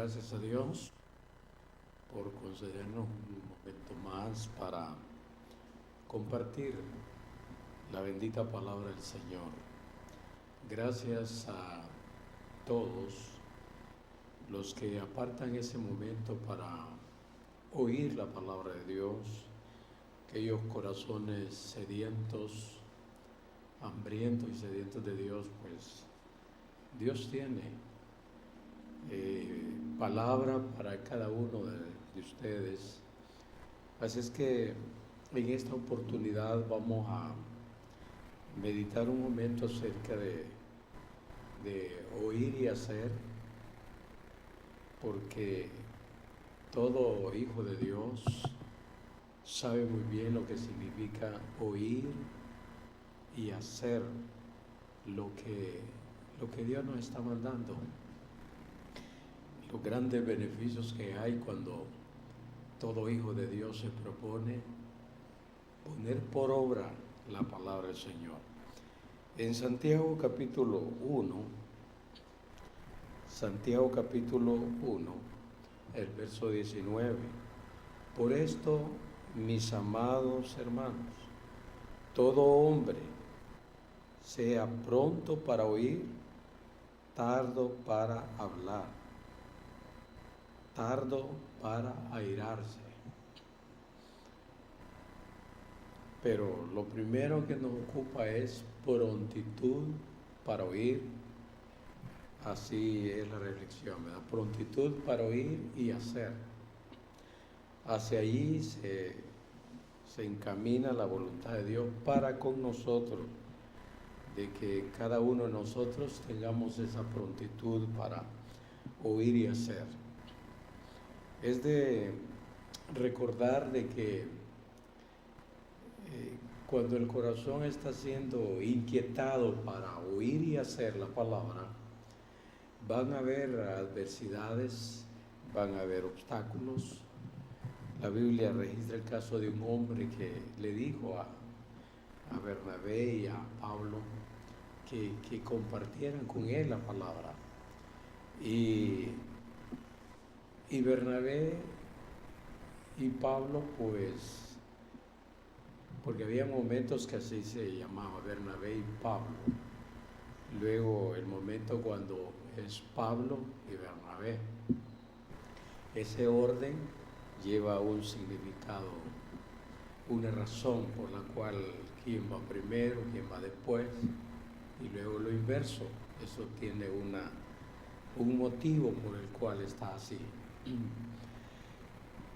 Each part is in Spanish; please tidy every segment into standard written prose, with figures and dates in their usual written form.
gracias a Dios por concedernos un momento más para compartir la bendita palabra del Señor. Gracias a todos los que apartan ese momento para oír la palabra de Dios, aquellos corazones sedientos, hambrientos y sedientos de Dios, pues Dios tiene palabra para cada uno de ustedes. Así es que en esta oportunidad vamos a meditar un momento acerca de oír y hacer, porque todo hijo de Dios sabe muy bien lo que significa oír y hacer lo que Dios nos está mandando. Los grandes beneficios que hay cuando todo hijo de Dios se propone poner por obra la palabra del Señor. En Santiago capítulo 1, el verso 19, por esto, mis amados hermanos, todo hombre sea pronto para oír, tardo para hablar, tardo para airarse. Pero lo primero que nos ocupa es prontitud para oír. Así es la reflexión, ¿verdad? Prontitud para oír y hacer. Hacia allí se encamina la voluntad de Dios para con nosotros, de que cada uno de nosotros tengamos esa prontitud para oír y hacer. Es de recordar de que cuando el corazón está siendo inquietado para oír y hacer la palabra, van a haber adversidades, van a haber obstáculos. La Biblia registra el caso de un hombre que le dijo a Bernabé y a Pablo que compartieran con él la palabra. Y Bernabé y Pablo, pues, porque había momentos que así se llamaba, Bernabé y Pablo. Luego el momento cuando es Pablo y Bernabé. Ese orden lleva un significado, una razón por la cual quién va primero, quién va después, y luego lo inverso. Eso tiene un motivo por el cual está así.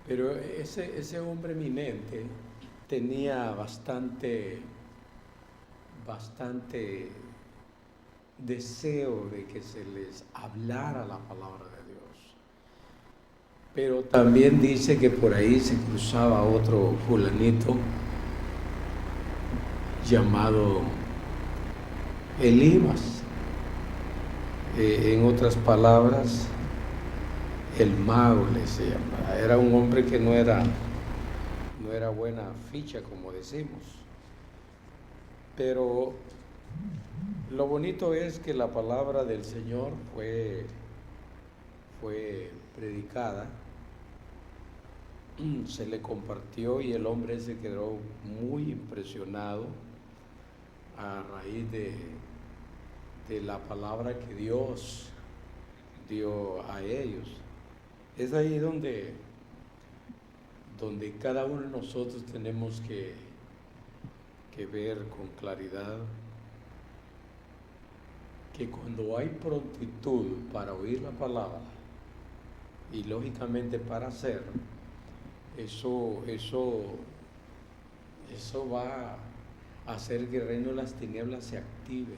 Pero ese hombre eminente tenía bastante deseo de que se les hablara la palabra de Dios. Pero también dice que por ahí se cruzaba otro fulanito llamado Elimas. En otras palabras, el mago le se llamaba. Era un hombre que no era buena ficha, como decimos. Pero lo bonito es que la palabra del Señor fue predicada, se le compartió y el hombre se quedó muy impresionado a raíz de la palabra que Dios dio a ellos. Es ahí donde cada uno de nosotros tenemos que ver con claridad que cuando hay prontitud para oír la palabra y lógicamente para hacer, eso va a hacer que el reino de las tinieblas se active,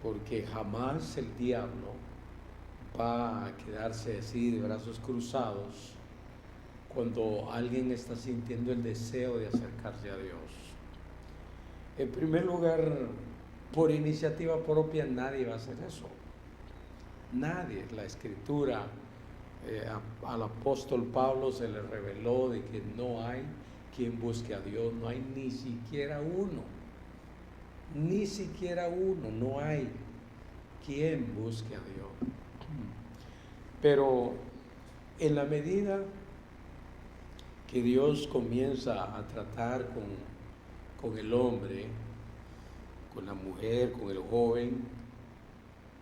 porque jamás el diablo va a quedarse así de brazos cruzados cuando alguien está sintiendo el deseo de acercarse a Dios. En primer lugar, por iniciativa propia nadie va a hacer eso. Nadie. La Escritura, al apóstol Pablo se le reveló de que no hay quien busque a Dios, no hay ni siquiera uno, no hay quien busque a Dios. Pero en la medida que Dios comienza a tratar con el hombre, con la mujer, con el joven,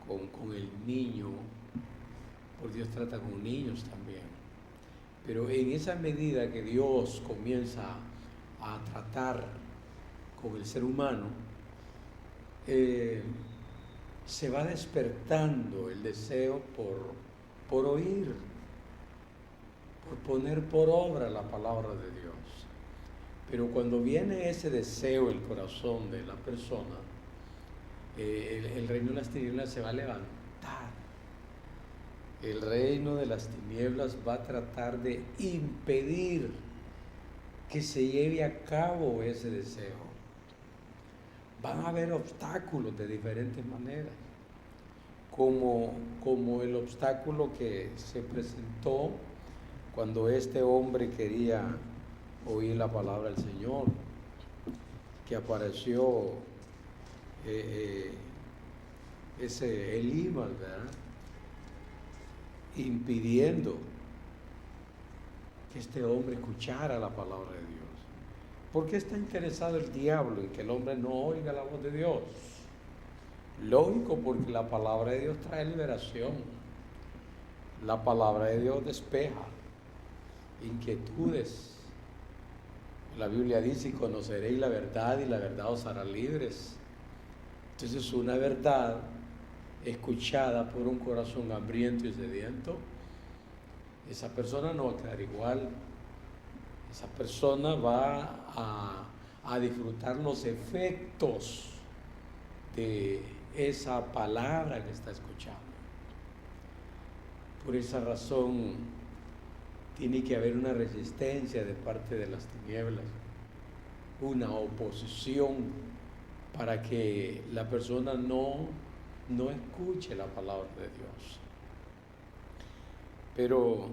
con el niño, porque Dios trata con niños también. Pero en esa medida que Dios comienza a tratar con el ser humano, se va despertando el deseo por oír, por poner por obra la palabra de Dios. Pero cuando viene ese deseo en el corazón de la persona, el reino de las tinieblas se va a levantar. El reino de las tinieblas va a tratar de impedir que se lleve a cabo ese deseo. Van a haber obstáculos de diferentes maneras, como el obstáculo que se presentó cuando este hombre quería oír la palabra del Señor, que apareció ese Elimas, ¿verdad?, impidiendo que este hombre escuchara la palabra de Dios. ¿Por qué está interesado el diablo en que el hombre no oiga la voz de Dios? Lógico, porque la palabra de Dios trae liberación. La palabra de Dios despeja inquietudes. La Biblia dice: y conoceréis la verdad, y la verdad os hará libres. Entonces, una verdad escuchada por un corazón hambriento y sediento, esa persona no va a quedar igual. Esa persona va a disfrutar los efectos de esa palabra que está escuchando. Por esa razón tiene que haber una resistencia de parte de las tinieblas, una oposición para que la persona no escuche la palabra de Dios. Pero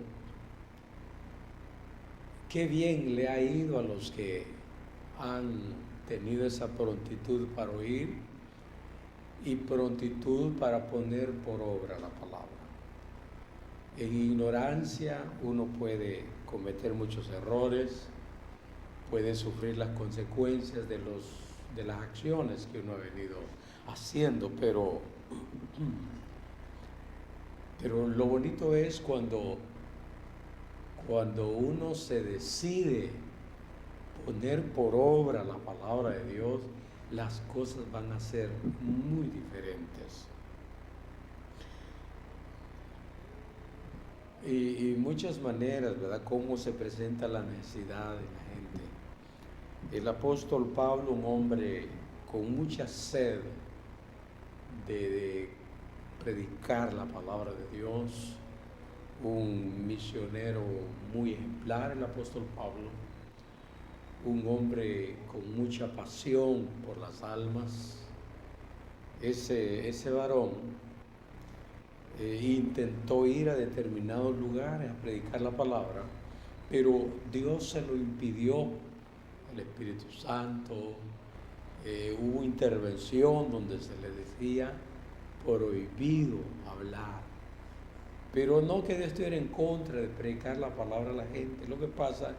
qué bien le ha ido a los que han tenido esa prontitud para oír y prontitud para poner por obra la palabra. En ignorancia uno puede cometer muchos errores, puede sufrir las consecuencias de las acciones que uno ha venido haciendo, pero lo bonito es cuando uno se decide poner por obra la palabra de Dios, las cosas van a ser muy diferentes. Y muchas maneras, ¿verdad?, cómo se presenta la necesidad de la gente. El apóstol Pablo, un hombre con mucha sed de predicar la palabra de Dios, un misionero muy ejemplar, el apóstol Pablo, un hombre con mucha pasión por las almas. Ese varón intentó ir a determinados lugares a predicar la palabra, pero Dios se lo impidió. El Espíritu Santo, hubo intervención donde se le decía prohibido hablar. Pero no que Dios estuviera en contra de predicar la palabra a la gente. Lo que pasa es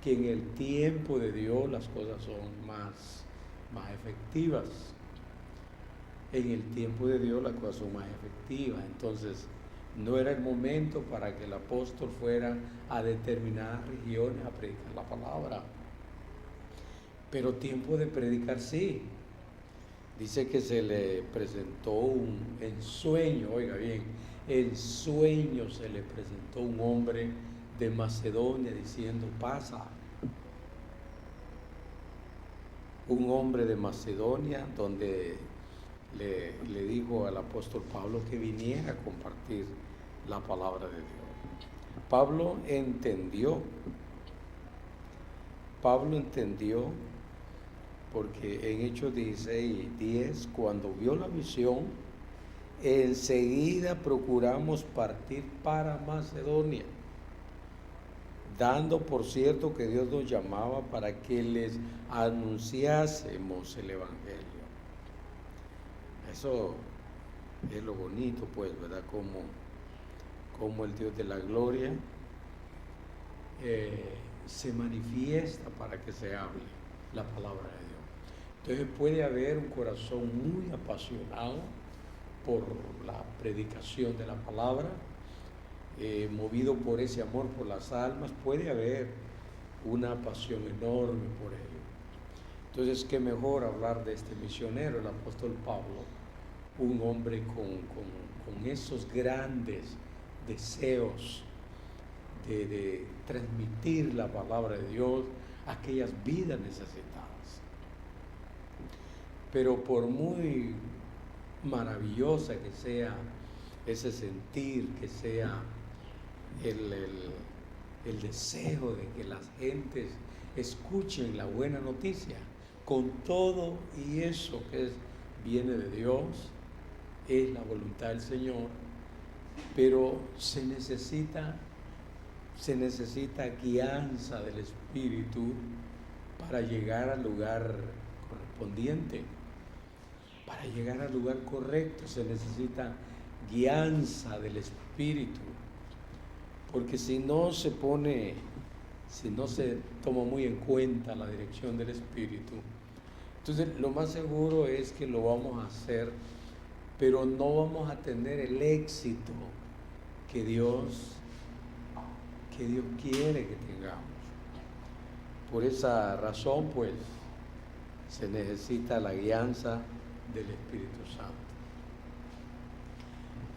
que en el tiempo de Dios las cosas son más efectivas. En el tiempo de Dios las cosas son más efectivas. Entonces, no era el momento para que el apóstol fuera a determinadas regiones a predicar la palabra. Pero tiempo de predicar sí. Dice que se le presentó en sueño, oiga bien, en sueño se le presentó un hombre de Macedonia diciendo: pasa. Un hombre de Macedonia donde le dijo al apóstol Pablo que viniera a compartir la palabra de Dios. Pablo entendió porque en Hechos 16:10, cuando vio la visión, enseguida procuramos partir para Macedonia, dando por cierto que Dios nos llamaba para que les anunciásemos el Evangelio. Eso es lo bonito, pues, ¿verdad? cómo el Dios de la gloria se manifiesta para que se hable la palabra de Dios. Entonces puede haber un corazón muy apasionado por la predicación de la palabra, movido por ese amor por las almas, puede haber una pasión enorme por ello. Entonces, qué mejor hablar de este misionero, el apóstol Pablo, un hombre con esos grandes deseos de transmitir la palabra de Dios a aquellas vidas necesitadas. Pero por muy maravillosa que sea ese sentir, que sea el deseo de que las gentes escuchen la buena noticia, con todo y eso que viene de Dios, es la voluntad del Señor, pero se necesita guianza del Espíritu para llegar al lugar correspondiente, para llegar al lugar correcto. Se necesita guianza del Espíritu, porque si no se toma muy en cuenta la dirección del Espíritu, entonces lo más seguro es que lo vamos a hacer, pero no vamos a tener el éxito que Dios quiere que tengamos. Por esa razón, pues, se necesita la guianza del Espíritu Santo.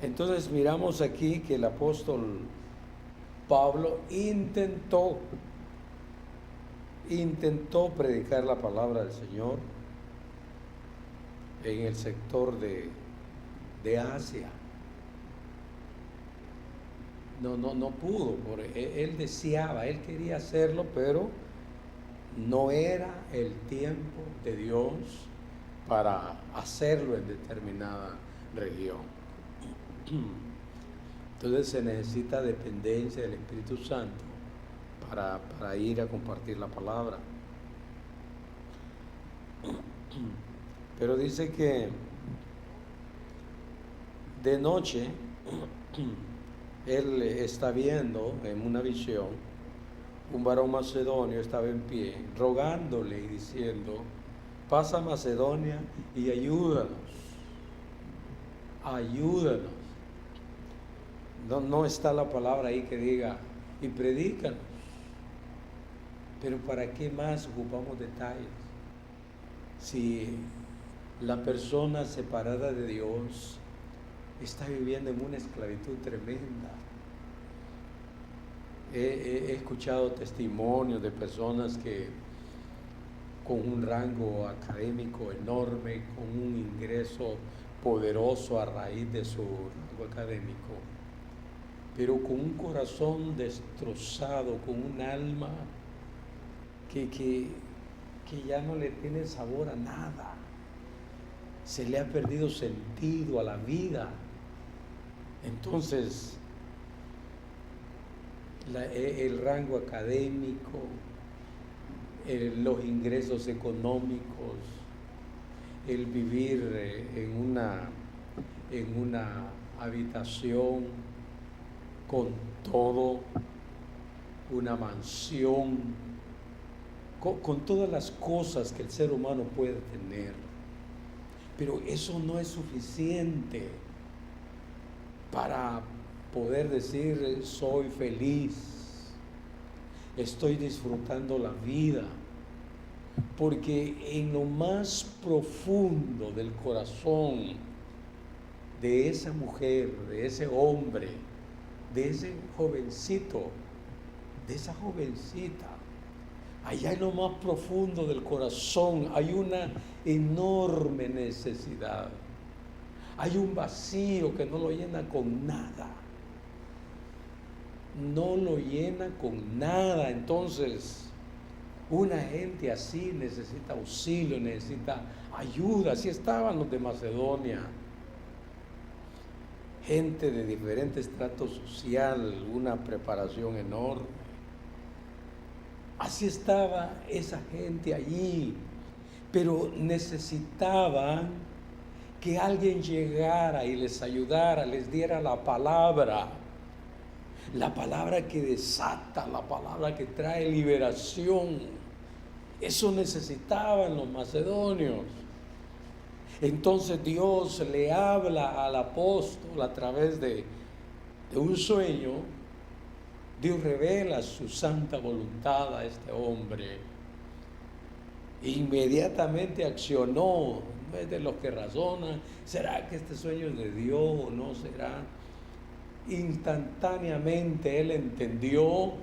Entonces miramos aquí que el apóstol Pablo intentó predicar la palabra del Señor en el sector de Asia. No pudo, porque él deseaba, él quería hacerlo, pero no era el tiempo de Dios para hacerlo en determinada región. Entonces se necesita dependencia del Espíritu Santo para ir a compartir la palabra. Pero dice que de noche él está viendo en una visión un varón macedonio estaba en pie, rogándole y diciendo: pasa a Macedonia y ayúdanos. No está la palabra ahí que diga y predícanos. Pero ¿para qué más ocupamos detalles? Si la persona separada de Dios está viviendo en una esclavitud tremenda. He escuchado testimonios de personas que con un rango académico enorme, con un ingreso poderoso a raíz de su rango académico, pero con un corazón destrozado, con un alma que ya no le tiene sabor a nada. Se le ha perdido sentido a la vida. Entonces, el rango académico, los ingresos económicos, el vivir en una habitación con todo, una mansión, con todas las cosas que el ser humano puede tener. Pero eso no es suficiente para poder decir soy feliz, estoy disfrutando la vida, porque en lo más profundo del corazón de esa mujer, de ese hombre, de ese jovencito, de esa jovencita, allá en lo más profundo del corazón hay una enorme necesidad, hay un vacío que no lo llena con nada. No lo llena con nada. Entonces, una gente así necesita auxilio, necesita ayuda. Así estaban los de Macedonia. Gente de diferente estrato social, una preparación enorme. Así estaba esa gente allí, pero necesitaban que alguien llegara y les ayudara, les diera la palabra. la palabra que desata, la palabra que trae liberación. Eso necesitaban los macedonios. Entonces Dios le habla al apóstol a través de un sueño. Dios revela su santa voluntad a este hombre. Inmediatamente accionó. No es de los que razonan, ¿será que este sueño es de Dios o no será? Instantáneamente él entendió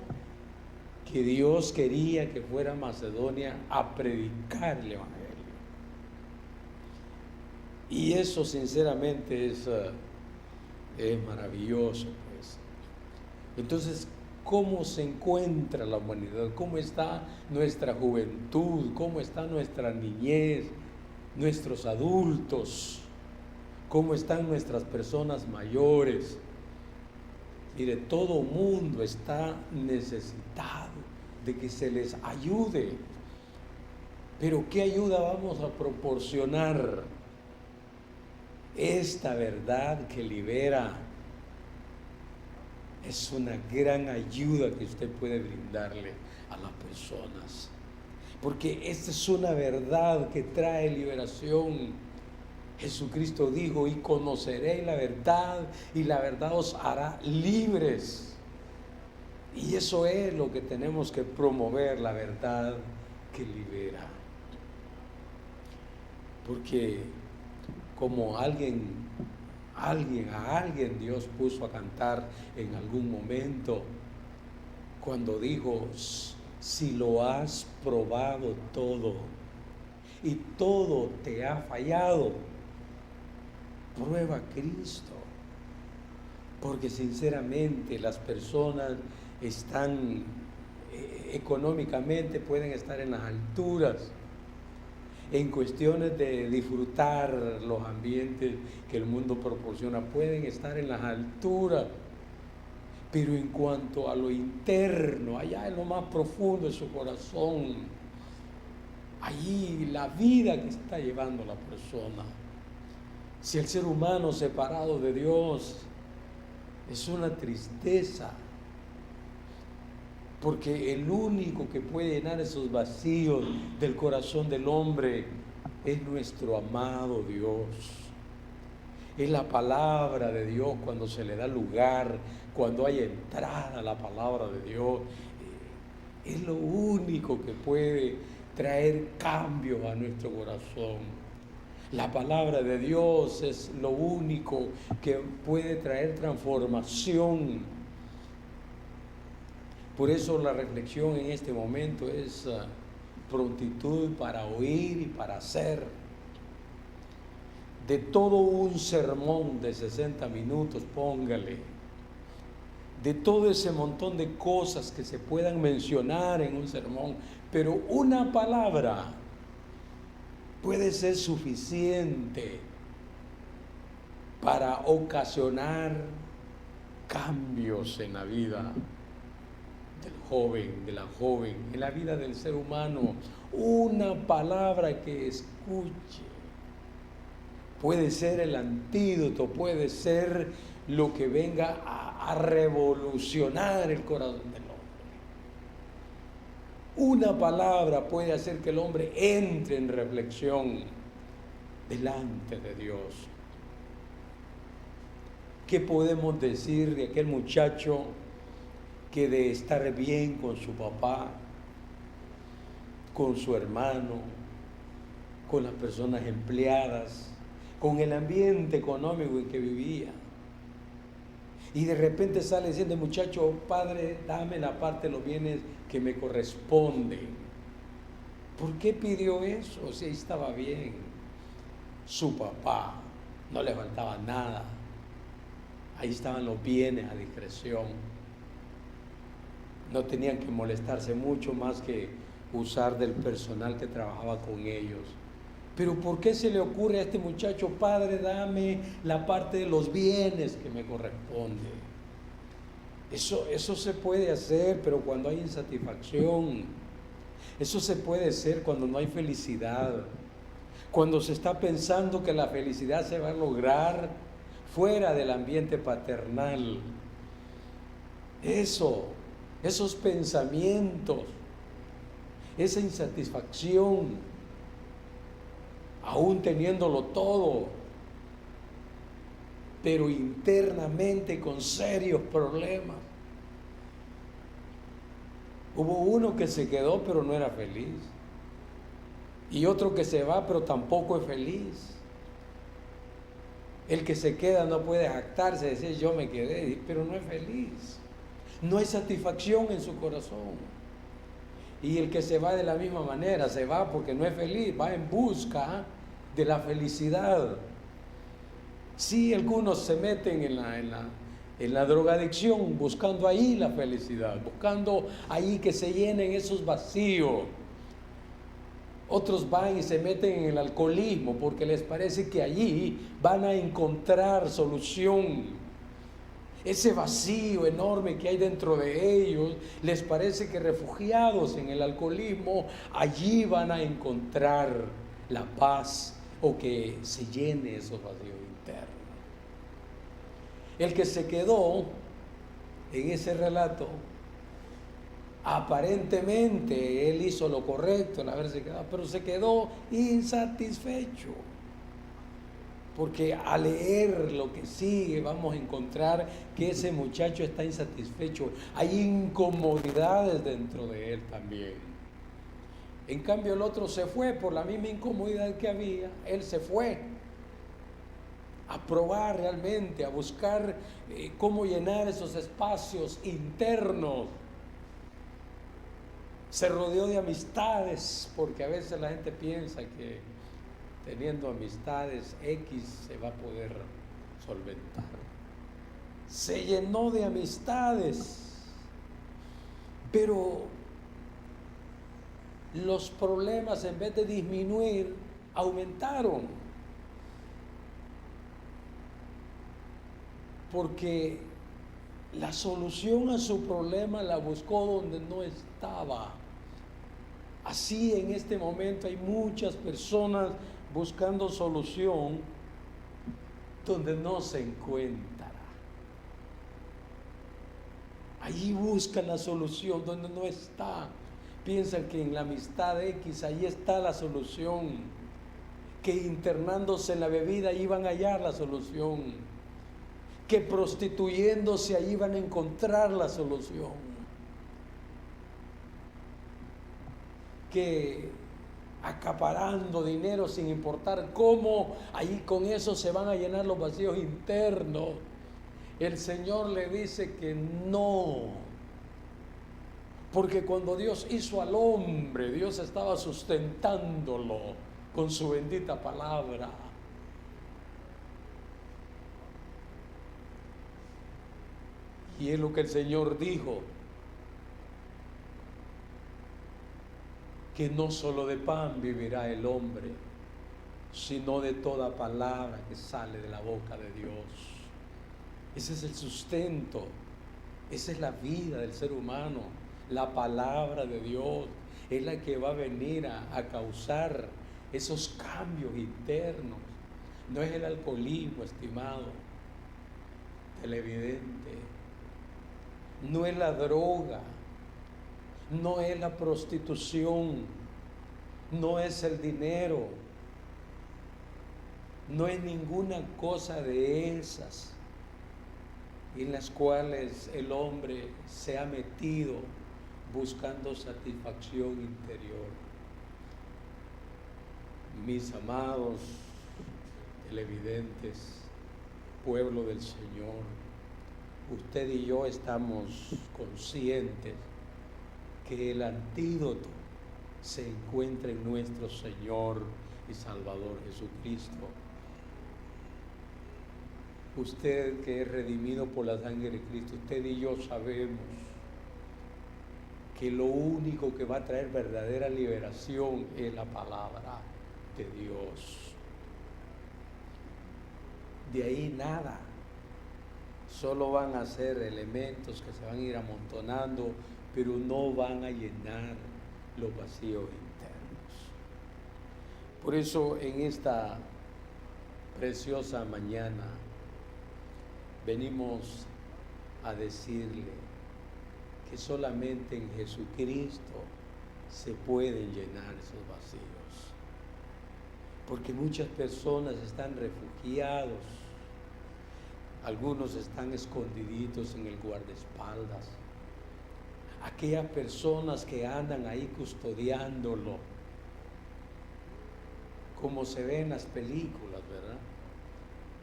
que Dios quería que fuera a Macedonia a predicar el Evangelio. Y eso sinceramente es maravilloso, pues. Entonces, ¿cómo se encuentra la humanidad? ¿Cómo está nuestra juventud? ¿Cómo está nuestra niñez? Nuestros adultos. ¿Cómo están nuestras personas mayores? Mire, todo mundo está necesitado de que se les ayude. Pero ¿qué ayuda vamos a proporcionar? Esta verdad que libera es una gran ayuda que usted puede brindarle a las personas. Porque esta es una verdad que trae liberación. Jesucristo dijo, y conoceréis la verdad, y la verdad os hará libres. Y eso es lo que tenemos que promover, la verdad que libera. Porque como a alguien Dios puso a cantar en algún momento, cuando dijo, si lo has probado todo, y todo te ha fallado, prueba a Cristo. Porque sinceramente las personas están económicamente, pueden estar en las alturas, en cuestiones de disfrutar los ambientes que el mundo proporciona, pueden estar en las alturas, pero en cuanto a lo interno, allá en lo más profundo de su corazón, allí la vida que está llevando la persona, si el ser humano separado de Dios, es una tristeza, porque el único que puede llenar esos vacíos del corazón del hombre es nuestro amado Dios. Es la palabra de Dios cuando se le da lugar, cuando hay entrada a la palabra de Dios. Es lo único que puede traer cambio a nuestro corazón. La palabra de Dios es lo único que puede traer transformación. Por eso la reflexión en este momento es prontitud para oír y para hacer. De todo un sermón de 60 minutos, póngale, de todo ese montón de cosas que se puedan mencionar en un sermón, pero una palabra puede ser suficiente para ocasionar cambios en la vida del joven, de la joven, en la vida del ser humano. Una palabra que escuche puede ser el antídoto, puede ser lo que venga a revolucionar el corazón del hombre. Una palabra puede hacer que el hombre entre en reflexión delante de Dios. ¿Qué podemos decir de aquel muchacho que de estar bien con su papá, con su hermano, con las personas empleadas, con el ambiente económico en que vivía, y de repente sale diciendo el muchacho, padre, dame la parte de los bienes que me corresponden? ¿Por qué pidió eso? Si ahí estaba bien. Su papá no le faltaba nada, ahí estaban los bienes a discreción, no tenían que molestarse mucho más que usar del personal que trabajaba con ellos. Pero ¿por qué se le ocurre a este muchacho, padre, dame la parte de los bienes que me corresponde? Eso se puede hacer, pero cuando hay insatisfacción. Eso se puede hacer cuando no hay felicidad, cuando se está pensando que la felicidad se va a lograr fuera del ambiente paternal. esos pensamientos, esa insatisfacción, aún teniéndolo todo, pero internamente con serios problemas. Hubo uno que se quedó pero no era feliz, y otro que se va pero tampoco es feliz. El que se queda no puede jactarse, decir yo me quedé, pero no es feliz. No hay satisfacción en su corazón. Y el que se va de la misma manera, se va porque no es feliz, va en busca de la felicidad. Sí, algunos se meten en la drogadicción, buscando ahí la felicidad, buscando ahí que se llenen esos vacíos. Otros van y se meten en el alcoholismo porque les parece que allí van a encontrar solución. Ese vacío enorme que hay dentro de ellos, les parece que refugiados en el alcoholismo, allí van a encontrar la paz o que se llene esos vacíos internos. El que se quedó en ese relato, aparentemente él hizo lo correcto en haberse quedado, pero se quedó insatisfecho. Porque al leer lo que sigue vamos a encontrar que ese muchacho está insatisfecho. Hay incomodidades dentro de él también. En cambio el otro se fue por la misma incomodidad que había. Él se fue a probar realmente, a buscar cómo llenar esos espacios internos. Se rodeó de amistades, porque a veces la gente piensa que teniendo amistades X se va a poder solventar. Se llenó de amistades, pero los problemas en vez de disminuir, aumentaron. Porque la solución a su problema la buscó donde no estaba. Así en este momento hay muchas personas buscando solución donde no se encuentra. Allí buscan la solución donde no está. Piensan que en la amistad X ahí está la solución, que internándose en la bebida iban a hallar la solución, que prostituyéndose allí van a encontrar la solución, que acaparando dinero sin importar cómo, ahí con eso se van a llenar los vacíos internos. El Señor le dice que no, porque cuando Dios hizo al hombre, Dios estaba sustentándolo con su bendita palabra. Y es lo que el Señor dijo, que no solo de pan vivirá el hombre, sino de toda palabra que sale de la boca de Dios. Ese es el sustento, esa es la vida del ser humano. La palabra de Dios es la que va a venir a causar esos cambios internos. No es el alcoholismo, estimado televidente, no es la droga, no es la prostitución, no es el dinero, no es ninguna cosa de esas en las cuales el hombre se ha metido buscando satisfacción interior. Mis amados televidentes, pueblo del Señor, usted y yo estamos conscientes que el antídoto se encuentra en nuestro Señor y Salvador Jesucristo. Usted que es redimido por la sangre de Cristo, usted y yo sabemos que lo único que va a traer verdadera liberación es la palabra de Dios. De ahí nada, solo van a ser elementos que se van a ir amontonando, pero no van a llenar los vacíos internos. Por eso en esta preciosa mañana venimos a decirle que solamente en Jesucristo se pueden llenar esos vacíos. Porque muchas personas están refugiados, algunos están escondiditos en el guardaespaldas. Aquellas personas que andan ahí custodiándolo, como se ve en las películas, ¿verdad?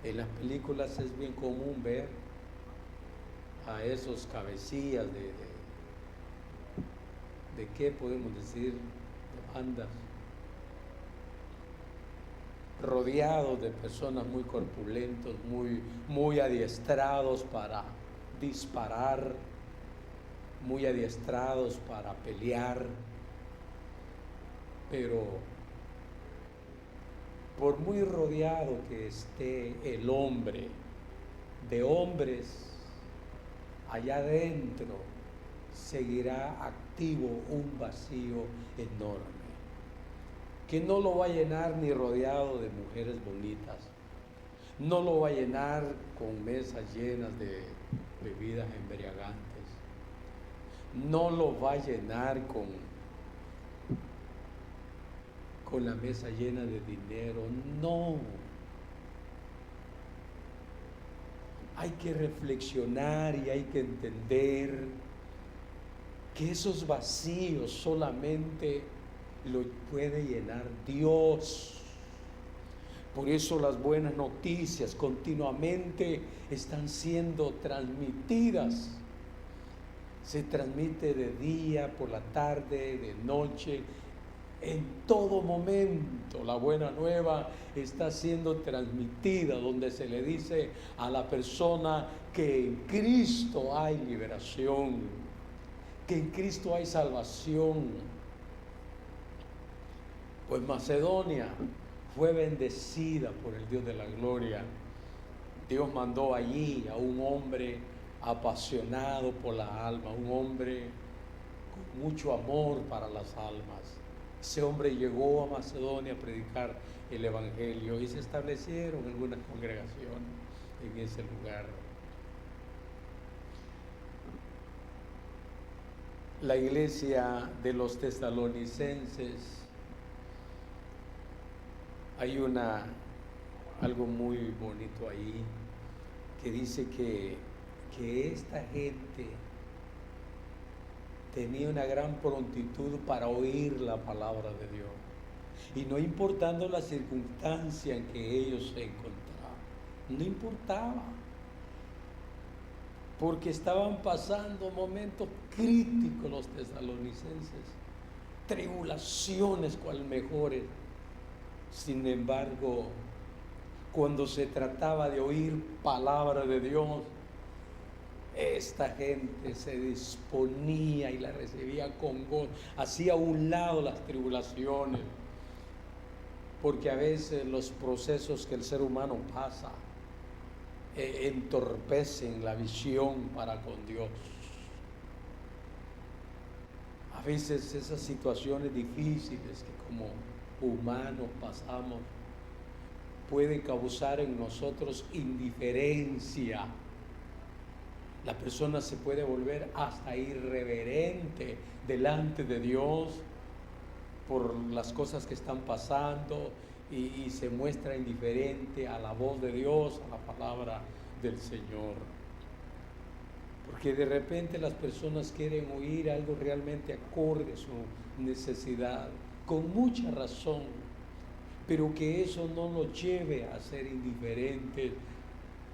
En las películas es bien común ver a esos cabecillas de qué podemos decir, de bandas, rodeados de personas muy corpulentos, muy adiestrados para disparar, muy adiestrados para pelear, pero por muy rodeado que esté el hombre de hombres, allá adentro seguirá activo un vacío enorme, que no lo va a llenar ni rodeado de mujeres bonitas, no lo va a llenar con mesas llenas de bebidas embriagantes, no lo va a llenar con la mesa llena de dinero, no. Hay que reflexionar y hay que entender que esos vacíos solamente lo puede llenar Dios. Por eso las buenas noticias continuamente están siendo transmitidas. Se transmite de día, por la tarde, de noche, en todo momento. La buena nueva está siendo transmitida, donde se le dice a la persona que en Cristo hay liberación, que en Cristo hay salvación. Pues Macedonia fue bendecida por el Dios de la gloria. Dios mandó allí a un hombre apasionado por la alma, un hombre con mucho amor para las almas. Ese hombre llegó a Macedonia a predicar el Evangelio y se establecieron algunas congregaciones en ese lugar. La iglesia de los tesalonicenses, hay algo muy bonito ahí, que dice que esta gente tenía una gran prontitud para oír la palabra de Dios, y no importando la circunstancia en que ellos se encontraban, no importaba, porque estaban pasando momentos críticos los tesalonicenses, tribulaciones cual mejores. Sin embargo, cuando se trataba de oír palabra de Dios, esta gente se disponía y la recibía con gozo, hacía a un lado las tribulaciones, porque a veces los procesos que el ser humano pasa entorpecen la visión para con Dios. A veces esas situaciones difíciles que como humanos pasamos pueden causar en nosotros indiferencia. La persona se puede volver hasta irreverente delante de Dios por las cosas que están pasando y se muestra indiferente a la voz de Dios, a la palabra del Señor. Porque de repente las personas quieren oír algo realmente acorde a su necesidad, con mucha razón, pero que eso no nos lleve a ser indiferentes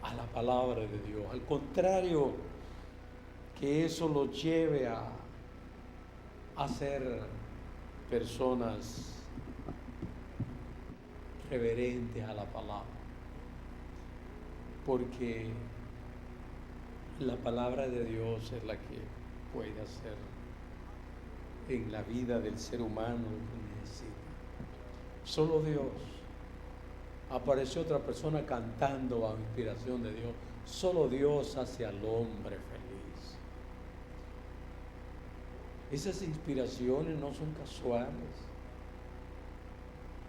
a la palabra de Dios. Al contrario, que eso los lleve a ser personas reverentes a la palabra, porque la palabra de Dios es la que puede hacer en la vida del ser humano lo que necesita. Solo Dios. Apareció otra persona cantando bajo inspiración de Dios. Solo Dios hace al hombre feliz. Esas inspiraciones no son casuales.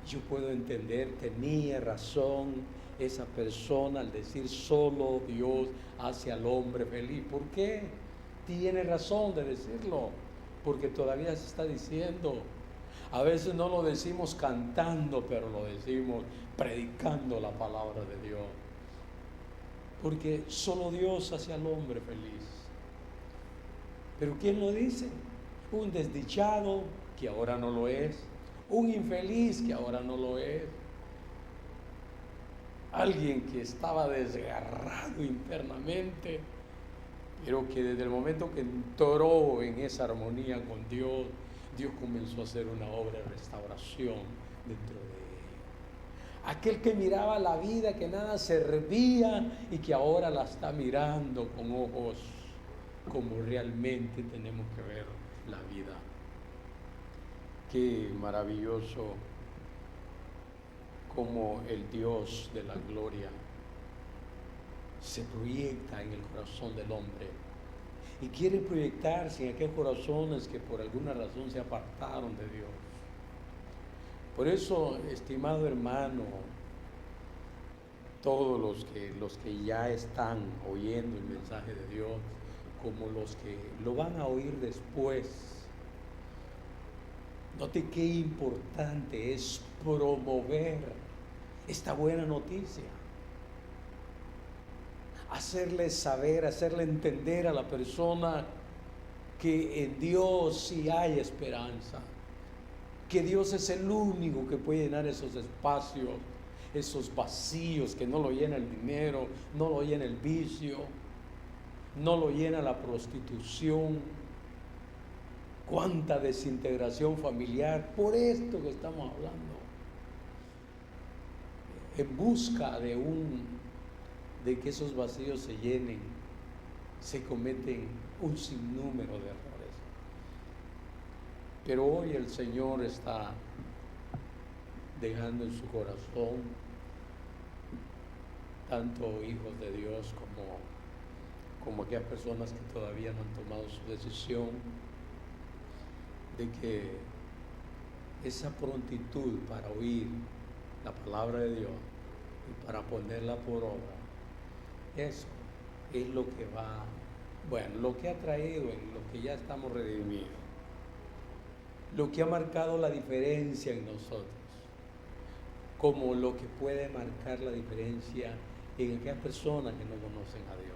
Yo puedo entender, tenía razón esa persona al decir solo Dios hace al hombre feliz. ¿Por qué? tiene razón de decirlo, porque todavía se está diciendo. A veces no lo decimos cantando, pero lo decimos predicando la palabra de Dios. Porque solo Dios hace al hombre feliz. Pero ¿quién lo dice? Un desdichado que ahora no lo es. Un infeliz que ahora no lo es. Alguien que estaba desgarrado internamente, pero que desde el momento que entró en esa armonía con Dios, Dios comenzó a hacer una obra de restauración dentro de él. Aquel que miraba la vida, que nada servía y que ahora la está mirando con ojos como realmente tenemos que ver la vida. Qué maravilloso como el Dios de la gloria se proyecta en el corazón del hombre y quiere proyectarse en aquellos corazones que por alguna razón se apartaron de Dios. Por eso, estimado hermano, todos los que ya están oyendo el mensaje de Dios, como los que lo van a oír después, note qué importante es promover esta buena noticia. Hacerle saber, hacerle entender a la persona que en Dios sí hay esperanza, que Dios es el único que puede llenar esos espacios, esos vacíos que no lo llena el dinero, no lo llena el vicio, no lo llena la prostitución. Cuánta desintegración familiar por esto que estamos hablando, en busca de que esos vacíos se llenen, se cometen un sinnúmero de errores. Pero hoy el Señor está dejando en su corazón, tanto hijos de Dios como aquellas personas que todavía no han tomado su decisión, de que esa prontitud para oír la palabra de Dios y para ponerla por obra, eso es lo que va, bueno, lo que ha traído en lo que ya estamos redimidos, lo que ha marcado la diferencia en nosotros, como lo que puede marcar la diferencia en aquellas personas que no conocen a Dios.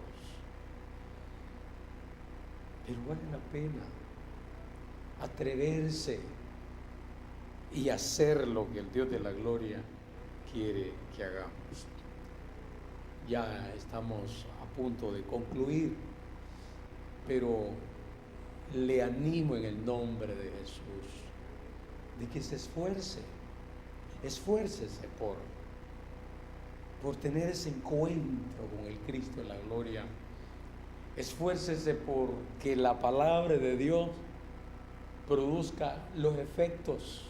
Pero vale la pena atreverse y hacer lo que el Dios de la gloria quiere que hagamos. Ya estamos a punto de concluir, pero le animo en el nombre de Jesús de que se esfuércese por tener ese encuentro con el Cristo de la gloria. Esfuércese por que la palabra de Dios produzca los efectos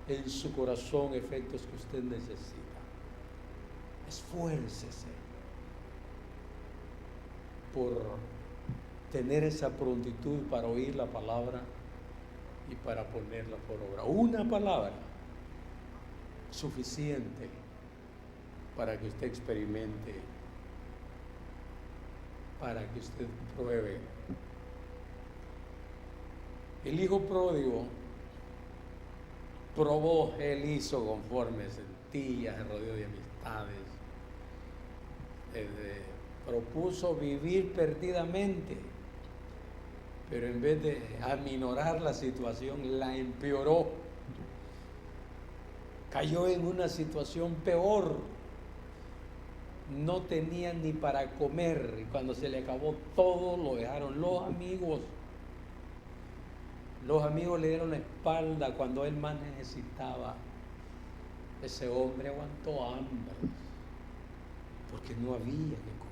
en su corazón, efectos que usted necesita. Esfuércese por tener esa prontitud para oír la palabra y para ponerla por obra. Una palabra suficiente para que usted experimente, para que usted pruebe. El hijo pródigo probó, él hizo conforme sentía, se rodeó de amistades, propuso vivir perdidamente, pero en vez de aminorar la situación, la empeoró. Cayó en una situación peor. No tenía ni para comer y cuando se le acabó todo lo dejaron los amigos. Los amigos le dieron la espalda cuando él más necesitaba. Ese hombre aguantó hambre porque no había que comer.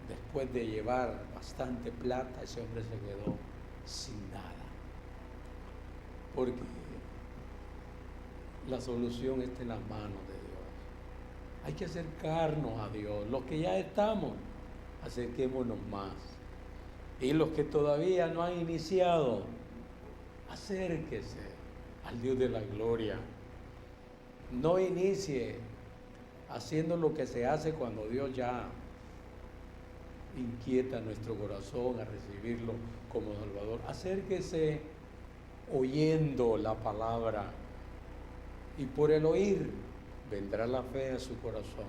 Después de llevar bastante plata, ese hombre se quedó sin nada. Porque la solución está en las manos de Dios. Hay que acercarnos a Dios. Los que ya estamos, acerquémonos más. Y los que todavía no han iniciado, acérquese al Dios de la gloria. No inicie haciendo lo que se hace cuando Dios ya inquieta nuestro corazón a recibirlo como Salvador, acérquese oyendo la palabra, y por el oír vendrá la fe a su corazón,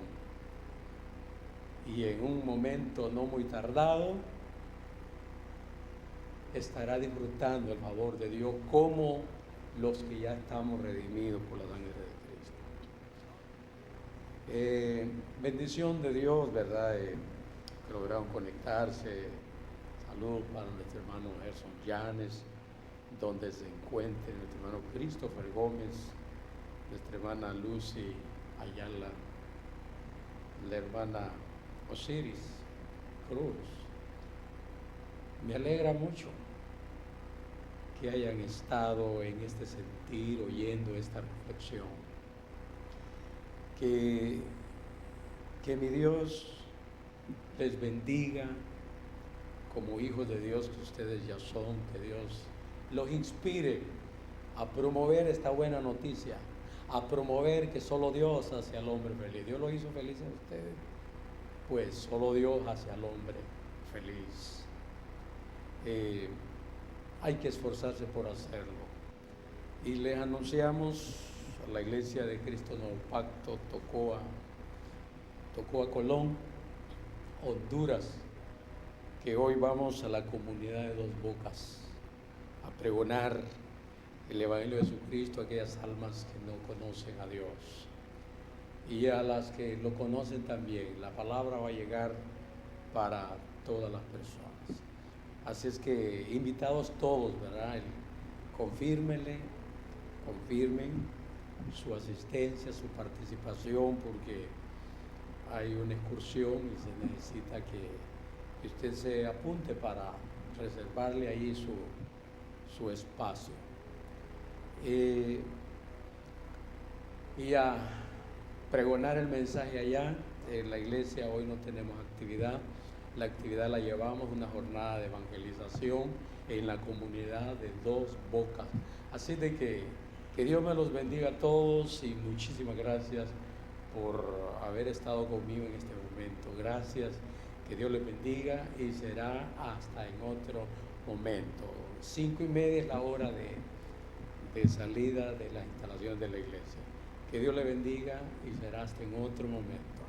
y en un momento no muy tardado estará disfrutando el favor de Dios como los que ya estamos redimidos por la sangre de Cristo. Bendición de Dios, ¿verdad? Que lograron conectarse. Saludos para nuestro hermano Gerson Llanes, donde se encuentre nuestro hermano Christopher Gómez, nuestra hermana Lucy Ayala, la hermana Osiris Cruz. Me alegra mucho que hayan estado en este sentir, oyendo esta reflexión. Que mi Dios les bendiga como hijos de Dios que ustedes ya son, que Dios los inspire a promover esta buena noticia, a promover que solo Dios hace al hombre feliz. Dios lo hizo feliz a ustedes, pues solo Dios hace al hombre feliz. Hay que esforzarse por hacerlo. Y les anunciamos a la Iglesia de Cristo Nuevo Pacto, Tocoa, Colón, Honduras, que hoy vamos a la comunidad de Dos Bocas a pregonar el Evangelio de Jesucristo a aquellas almas que no conocen a Dios, y a las que lo conocen también. La palabra va a llegar para todas las personas. Así es que invitados todos, ¿verdad? Confirmen su asistencia, su participación, porque hay una excursión y se necesita que usted se apunte para reservarle ahí su espacio. Y a pregonar el mensaje allá. En la iglesia hoy no tenemos actividad. La actividad la llevamos, una jornada de evangelización en la comunidad de Dos Bocas. Así de que Dios me los bendiga a todos, y muchísimas gracias por haber estado conmigo en este momento. Gracias, que Dios les bendiga, y será hasta en otro momento. 5:30 es la hora de salida de las instalaciones de la iglesia. Que Dios les bendiga, y será hasta en otro momento.